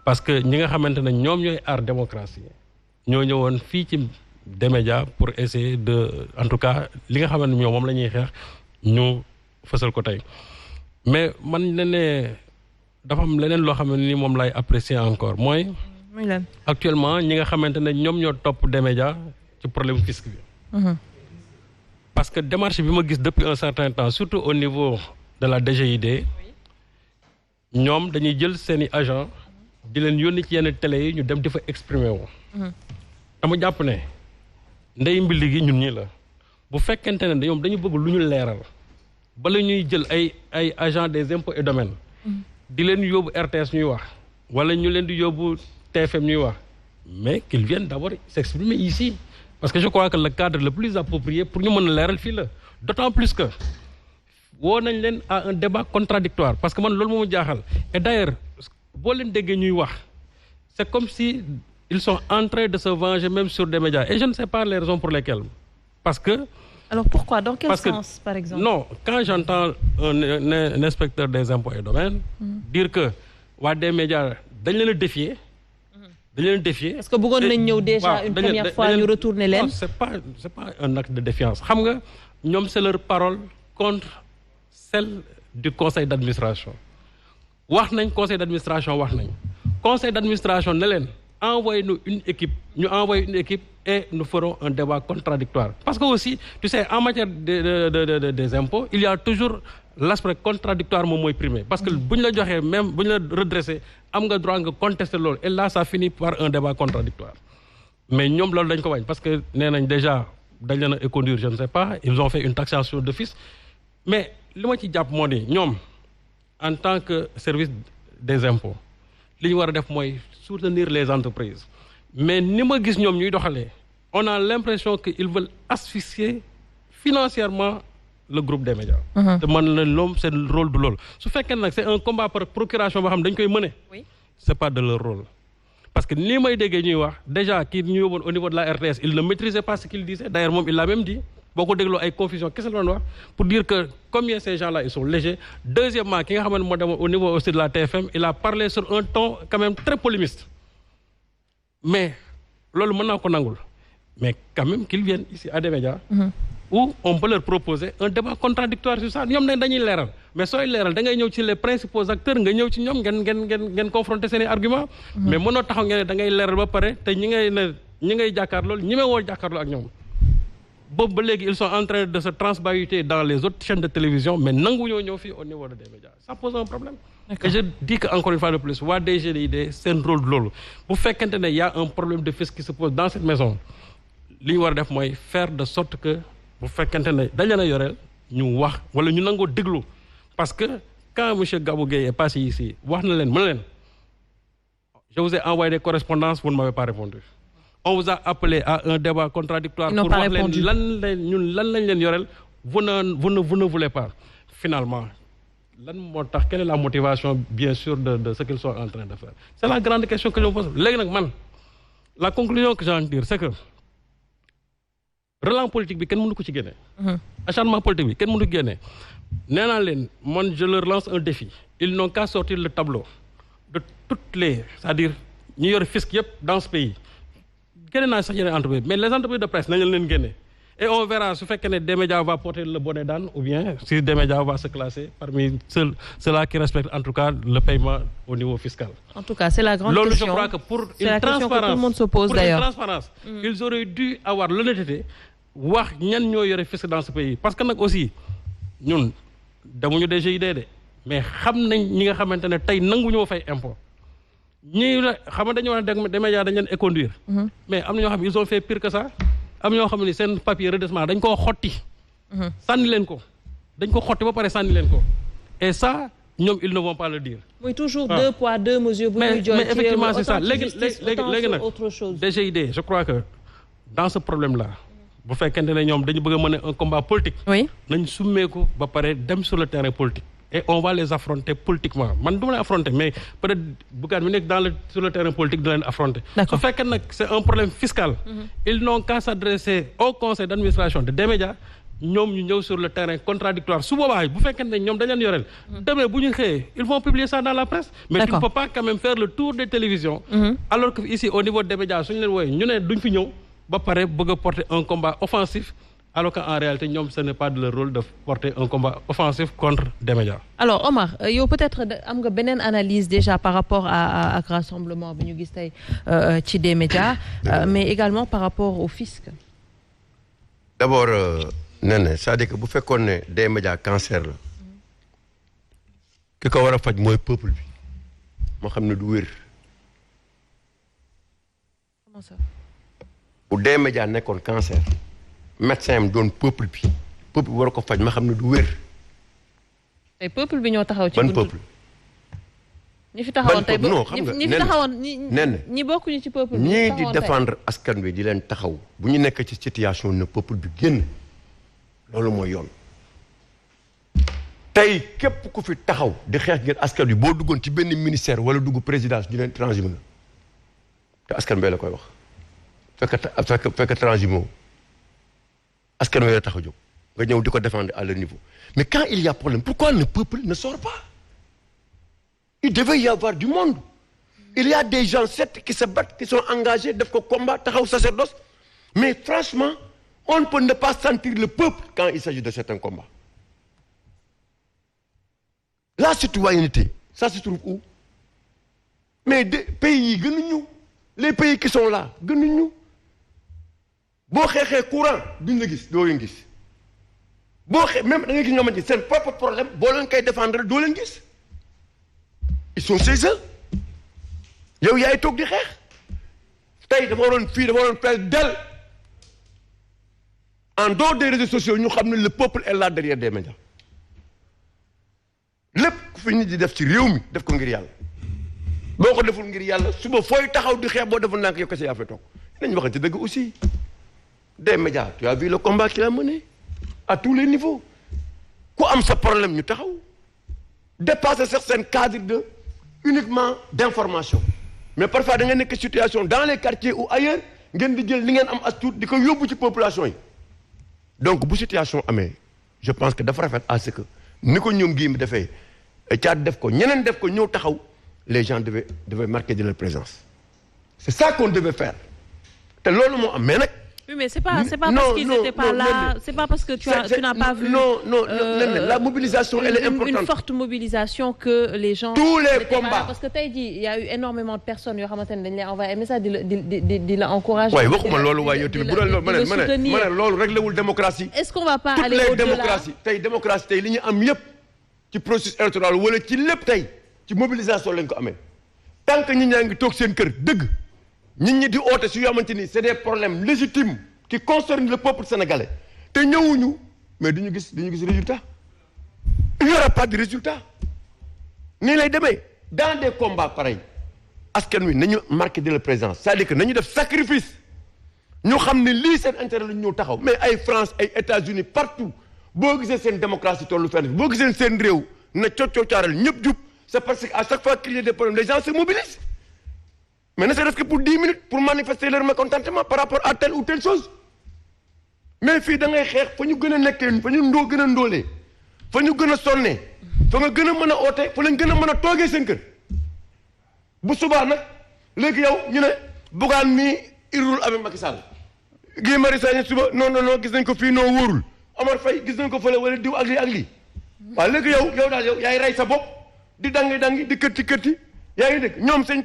parce que ñi nga xamante ne ñoom ñooy aar démocratie ñoo ñëwoon fii ci D-Média pour essayer de en tout cas li nga xamante ne ñoom moom la ñuy xeex ñu fësal ko tey mais man ne dafa am leneen loo xam ne ni moom lay apprécier encore mooy actuellement ñi nga xamante ne ñoom ñoo topp D-Média ci problème fisc bi parce que démarche bi ma gis depuis un certain temps surtout au niveau de la DGID ñoom dañuy jël seeni agent di leen yónni ci yenn télé yi ñu dem di fa exprimer wu dama jàpp ne ndey mbili gi ñun ñi la bu fekkente ne ñoom dañu bëgg lu ñu leeral bala ñuy jël ay agent des impôts et domaines di leen yóbbu RTS ñuy wax wala ñu leen di yóbbu TFM ñuy wax mais qu'ils viennent d'abord s'exprimer ici parce que je crois que le cadre le plus approprié pour ñu mën a leeral fii la d'autant plus que woo nañ leen à un débat contradictoire parce que man loolu moomu jaaxal et d'ailleurs boo leen déggee ñuy wax c'est comme si ils sont en train de se venger même sur des médias et je ne sais pas les raisons pour lesquelles parce que alors pourquoi dans quel sens par exemple non quand j'entends un inspecteur des impôts et domaines dire que waa des médias dañ leen a défier parce que bëggoon nañ ñëw déjà une première fois ñu retourner leen c'est pas un acte de défiance xam nga ñoom c'est leur parole contre celle du conseil d'administration wax nañ conseil d'administration ne leen envoyez-nous une équipe ñu envoyer une équipe et nous ferons un débat contradictoire parce que aussi tu sais en matière des impôts il y a toujours l'aspect contradictoire moom mooy primé parce que bu ñu la joxee même bu ñu la redressé am nga droit nga contester loolu et là ça finit par un débat contradictoire mais ñoom loolu dañ ko wañ parce que nee nañ déjà dañ leen a éconduire je ne sais pas ils ont fait une taxation d'office mais li ma ci jàpp moo di ñoom en tant que service des impôts li ñu war a def mooy soutenir les entreprises mais ni ma gis ñoom ñuy doxalee on a l'impression que ils veulent asphyxier financièrement le groupe des médias te man la loom seen rôle du loolu su fekkee nag c'est un combat par procuration boo xam dañ koy mener c'est pas de leur rôle parce que nii may déggee ñuy wax déjà kii ñu yóbboon au niveau de la RTS il ne maîtrisait pas ce qu'il disait d'ailleurs moom il l'a même dit boo ko dégloo ay confusion kese la doon wax pour dire que combien ces gens-là ils sont légers deuxièmement ki nga xamante moo demoon au niveau aussi de la TFM il a parlé sur un ton quand même très polémiste mais loolu mën naa ko nangul mais quand même qu'ils viennent ici à des médias où on peut leur proposer un débat contradictoire sur ça ñoom ne dañuy leeral mais sooy leeral da ngay ñëw ci les principaux acteurs nga ñëw ci ñoom ngeen confronter seen i arguments mais mënoo taxaw ngeen ne da ngay leeral ba pare te ñi ngay jàkkaar loolu ñi may woo jàkkaarloo ak ñoom boobu ba léegi ils sont en train de se transbahuter dans les autres chaînes de télévision mais nangu ñoo ñëw fii au niveau de des médias ça pose un problème et je dis que encore une fois de plus waa DGID seen rôle loolu bu fekkente ne y a un problème de fisc qui se pose dans cette maison li ñu war a def mooy faire de sorte que bu fekkente ne dañ leen a yoreel ñu wax wala ñu nangoo déglu parce que quand monsieur Gabou Gueye est passé ici wax na leen mën leen je vous ai envoyé des correspondances vous ne m'avez pas répondu on vous a appelé à un débat contradictoire pour wax leen lan lañ leen yoreel vous ne voulez pas finalement lan moo tax quelle est la motivation bien sûr de ce qu'ils sont en train de faire c'est la grande question que je me pose léegi nag man la conclusion que j'ai envie de dire c'est que relance politique bi kenn mënu ko ci génne acharnement politique bi kenn mënu ko génne nee naa leen man je leur lance un défi ils n'ont qu'à sortir le tableau de toutes les c'est-à-dire ñi yor fisc yëpp dans ce pays génne naa sax yeneen entreprises mais les entreprises de presse nañu leen génne et on verra su fekkee ne des médias va porter le bonnet d'âne ou bien si des médias va se classer parmi ceux-là qui respectent en tout cas le paiement au niveau fiscal. En tout cas, c'est la grande question. Je crois que pour une transparence, tout le monde se pose d'ailleurs. Pour une transparence, ils auraient dû avoir l'honnêteté wax ñan ñoo yore fisc dans ce pays parce que nag aussi ñun demuñu DGID de mais xam nañ ñi nga xamante ne tey nanguñoo fay impôt ñii xam nga dañu wax ne des médias dañ leen éconduire mais am na ñoo xam ne ils ont fait pire que ça am ñoo xam ne seen papier redressement dañ koo xotti sànni leen ko dañ ko xotti ba pare sànni leen ko et ça ñoom ils ne vont pas le dire. muy toujours deux poids deux mesures. bu ñuy mais effectivement c'est ça léegi nag DGID je crois que dans ce problème là bu fekkente ne ñoom dañu bëgg a mener un combat politique. oui nañ summeeku ba pare dem sur le terrain politique. et on va les affronter politiquement man du ma leen affronter mais peut-être Bougane mi nekk sur le terrain politique da leen affronter. su fekkee nag c'est un problème fiscal. ils n'ont qu'à s'adresser au conseil d'administration de des médias ñoom ñu ñëw sur le terrain contradictoire su boobaa bu fekkee ne ñoom dañ leen yoreel. demee bu ñu xëyee ils vont publier ça dans la presse. mais tu ne peux pas quand même faire le tour des télévisions. alors que ici au niveau des médias suñu leen wooyee ñu ne duñ fi ñëw ba pare bëgg a porter un combat offensif. alors qu'en réalité ñoom ce n'est pas de leur rôle de porter un combat offensif contre des médias. alors Omar yow peut-être am nga beneen analyse déjà par rapport ak rassemblement bi ñu gis tey ci des médias mais également par rapport au fisc. d'abord nee c'est-à-dire que bu fekkoon ne des médias cancer la ki ko war a faj mooy peuple bi moo xam ne du wér. comment ça. bu des médias nekkoon cancer. médecin am doon peuple bi war ko faj ma xam ne du wér. tey peuple bi ñoo taxaw ci ban peuple. ñi fi taxawoon tey ñi fi taxawoon ñi bokkuñu ci peuple bi. ñii di défendre askan wi di leen taxaw bu ñu nekk ci situation ne peuple bi génn loolu mooy yoon. tey képp ku fi taxaw di xeex ngeen askan wi boo duggoon ci benn ministère wala dugg présidence di leen transhumé na te askan bee la koy wax fekk transhumé askan wi la tax a jóg nga ñëw di ko défendre à leur niveau mais quand il y a problème pourquoi le peuple ne sort pas il devait y avoir du monde il y a des gens certes qui se battent qui sont engagés def ko combat taxaw sacerdoce mais franchement on ne peut ne pas sentir le peuple quand il s'agit de certains combats la citoyenneté ça se trouve où mais des pays yi gënuñu les pays qui sont là gënuñu boo xeexee courant duñ la gis doo leen gis boo même da ngay gis ñoo xamante ni seen propre problème boo leen koy défendre doo leen gis ils sont chez eux yow yaay toog di xeex tey dafa waroon fees del en dehors des réseaux sociaux ñu xam ne le peuple est là derrière des médias lépp ku fi nit di def ci réew mi def ko ngir yàlla boo ko deful ngir yàlla suba fooy taxaw di xeex boo deful nànk yow kese yaa fay toog nañ waxante dëgg aussi. des médias tu as vu le combat qu'il a mené à tous les niveaux ku am sa problème ñu taxaw dépasser certains cadres de uniquement d'information mais parfois da nga nekk situation dans les quartiers ou ailleurs ngeen di jël li ngeen am as tuut di ko yóbbu ci population yi donc bu situation amee je pense que dafa rafet à ce que ni ko ñoom gii mi defee caat def ko ñeneen def ko ñëw taxaw les gens devaient marquer de leur présence c'est ça qu'on devait faire te loolu moo am mais nag. Oui, mais c'est pas parce qu'ils n'étaient pas là, c'est pas parce que tu n'as pas vu. Non, la mobilisation, elle est importante. Une forte mobilisation que les gens. Tous les combats. Parce que tu as dit, il y a eu énormément de personnes qui ont envoyé un message de l'encourager. Oui, de soutenir. Démocratie. Est-ce qu'on va pas aller au-delà? Démocratie, tey li ñu am yëpp ci processus électoral wala ci lépp tey ci mobilisation lañ ko amee. Tant que ñi ñaa ngi toog seen kër dëgg. nit ñi di oote su yoo xamante ni c'est des problèmes légitimes qui concernent le peuple sénégalais te ñëwuñu mais duñu gis résultat il n'y aura pas de résultat nii lay demee dans des combats pareils askan wi nañu marqué de la présence c'est-à-dire que nañu def sacrifice ñu xam ne lii seen intérêt la ñu ñëw taxaw mais ay France ay États-Unis partout boo gisee seen démocratie tollu fenn boo gisee seen réew na coccoocaral ñëpp jub c'est parce que à chaque fois qu'il y a des problèmes les gens se mobilisent. Mais ne serait-ce que pour 10 minutes pour manifester leur mécontentement par rapport à telle ou telle chose mais fii da ngay xeex fa ñu gën a nekkee fa ñu gën a ndóolee fa ñu gën a sonnee fa nga gën a mën a oote fa lañ gën a mën a toogee seen kër bu subaa nag léegi yow ñu ne Bougane mii irul avec Macky Sall Guy Marius Sagna suba non gis nañ ko fii noo wóorul Omar Faye gis nañ ko fële wala diw ak lii waaw léegi yow daal yow yaay rey sa bopp di dangi di kërti yaa ngi dégg ñoom seen